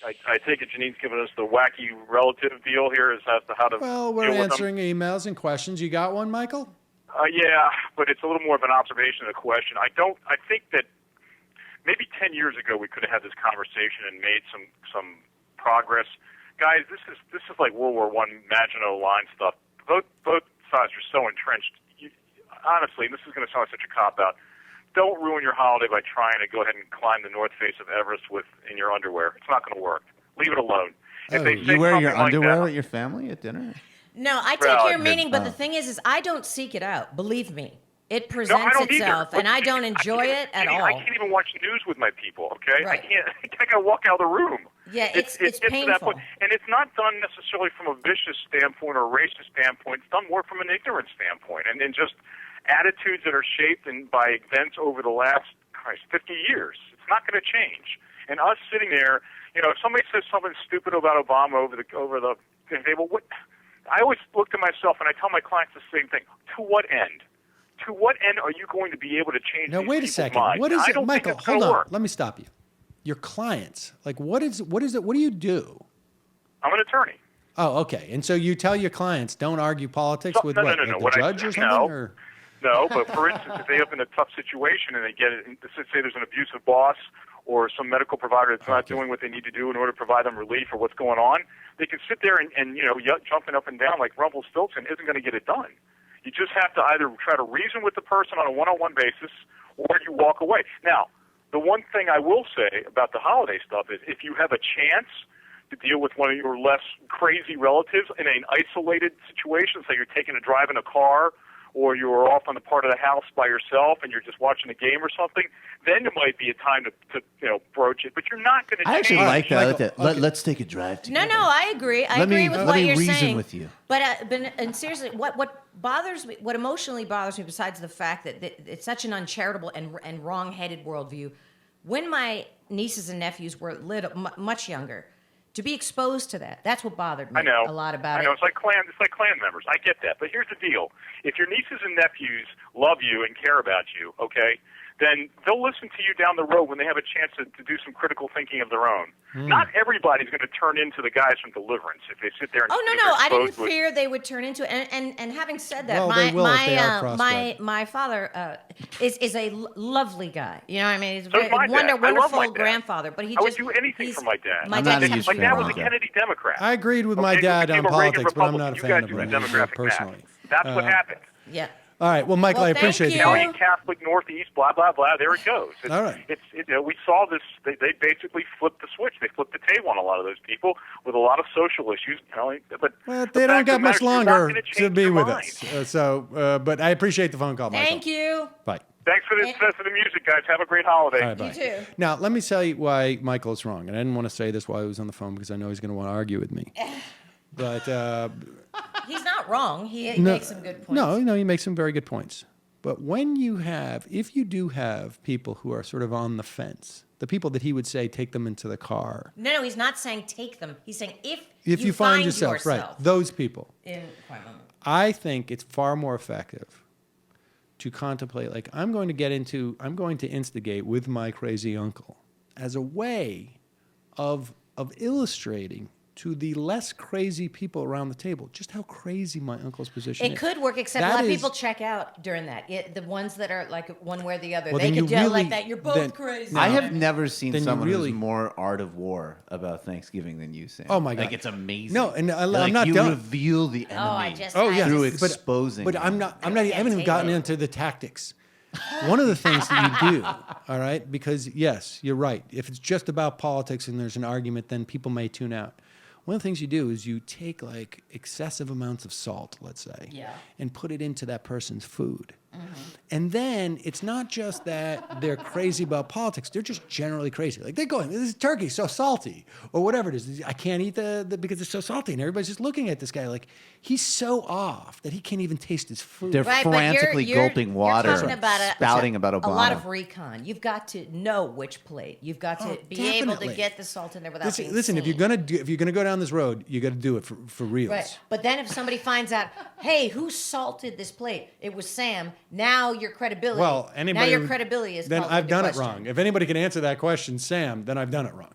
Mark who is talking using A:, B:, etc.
A: I take it Janine's giving us the wacky relative deal here as to how to
B: Well, we're answering emails and questions. You got one, Michael?
A: Yeah, but it's a little more of an observation than a question. I think that maybe 10 years ago we could have had this conversation and made some progress. Guys, this is like World War I Maginot Line stuff. Both sides are so entrenched. Honestly, this is going to sound like such a cop-out. Don't ruin your holiday by trying to go ahead and climb the north face of Everest in your underwear. It's not going to work. Leave it alone.
C: If they say you wear your underwear with your family at dinner?
D: No, I take your meaning, but the thing is I don't seek it out. Believe me. It presents itself, and I don't enjoy it at all.
A: I can't even watch news with my people, okay?
D: Right.
A: I got to walk out of the room.
D: Yeah, it's painful.
A: To that point. And it's not done necessarily from a vicious standpoint or a racist standpoint. It's done more from an ignorant standpoint and just attitudes that are shaped by events over the last 50 years. It's not going to change. And us sitting there, if somebody says something stupid about Obama over the table, I always look to myself and I tell my clients the same thing. To what end? To what end are you going to be able to change?
B: Now, wait a second.
A: Minds?
B: What is it,
A: Michael?
B: Hold on. Let me stop you. Your clients, what is it? What do you do?
A: I'm an attorney.
B: Oh, okay. And so you tell your clients don't argue politics with
A: no,
B: what?
A: No.
B: Like
A: What
B: the judge or something?
A: No, but for instance, if they up in a tough situation and they get it, let's say there's an abusive boss or some medical provider that's not doing what they need to do in order to provide them relief for what's going on, they can sit there and jumping up and down like Rumpelstiltskin isn't going to get it done. You just have to either try to reason with the person on a one-on-one basis or you walk away. Now, the one thing I will say about the holiday stuff is if you have a chance to deal with one of your less crazy relatives in an isolated situation, say you're taking a drive in a car or you're off on the part of the house by yourself and you're just watching a game or something, then it might be a time to broach it. But you're not going to.
C: I actually like that. Michael, okay. Let's take a drive together.
D: No, I agree. I agree with what you're saying.
C: Let me reason with you.
D: But and seriously, what bothers me, what emotionally bothers me, besides the fact that it's such an uncharitable and wrong-headed worldview, when my nieces and nephews were much younger, to be exposed to that's what bothered me a lot about it.
A: I know, it's like clan members. I get that. But here's the deal. If your nieces and nephews love you and care about you, okay, then they'll listen to you down the road when they have a chance to do some critical thinking of their own. Not everybody's going to turn into the guys from Deliverance if they sit there and
D: I didn't fear they would turn into it. And having said that, my father is a lovely guy. You know what I mean? He's a wonderful grandfather. But I
A: would do anything for my dad.
C: My dad
A: was a Kennedy Democrat.
B: I agreed with my dad on politics, but I'm not a fan of him personally.
A: That's what happened.
D: Yeah.
B: All right. Well, Michael, I appreciate
D: you.
B: the
A: Italian Catholic Northeast, blah, blah, blah. There it goes.
B: All right.
A: We saw this. They basically flipped the switch. They flipped the table on a lot of those people with a lot of social issues.
B: But they don't got much longer to be with us. But I appreciate the phone call, Michael.
D: Thank you.
B: Bye.
A: Thanks for the music, guys. Have a great holiday.
B: All right, bye.
D: You too.
B: Now, let me tell you why Michael is wrong. And I didn't want to say this while he was on the phone because I know he's going to want to argue with me. But
D: he's not wrong. He makes some good points.
B: No, he makes some very good points. But if you do have people who are sort of on the fence, the people that he would say take them into the car.
D: No, he's not saying take them. He's saying if
B: you find yourself right, those people. I think it's far more effective to contemplate, like, I'm going to instigate with my crazy uncle as a way of illustrating to the less crazy people around the table just how crazy my uncle's position is.
D: It could work, except a lot of people check out during that. The ones that are like one way or the other. They could yell like that. You're both crazy.
C: I have never seen someone who's more art of war about Thanksgiving than you, Sam.
B: Oh, my God.
C: Like, it's amazing.
B: No, and I'm not
C: you
B: done.
C: reveal the enemy
B: yeah.
C: through exposing
B: But I haven't even gotten into the tactics. One of the things that you do, all right, because, yes, you're right. If it's just about politics and there's an argument, then people may tune out. One of the things you do is you take like excessive amounts of salt, let's say, and put it into that person's food. Mm-hmm. And then it's not just that they're crazy about politics. They're just generally crazy. Like they go, this is turkey, so salty, or whatever it is. I can't eat the because it's so salty. And everybody's just looking at this guy like he's so off that he can't even taste his food.
C: They're frantically gulping water,
D: you're
C: spouting about Obama.
D: A lot of recon. You've got to know which plate. You've got to be able to get the salt in there without being
B: listen,
D: seen.
B: if you're gonna go down this road, you got to do it for reals.
D: Right. But then if somebody finds out, hey, who salted this plate? It was Sam. Now your credibility.
B: Well,
D: now your credibility is.
B: Then I've done it wrong. If anybody can answer that question, Sam, then I've done it wrong.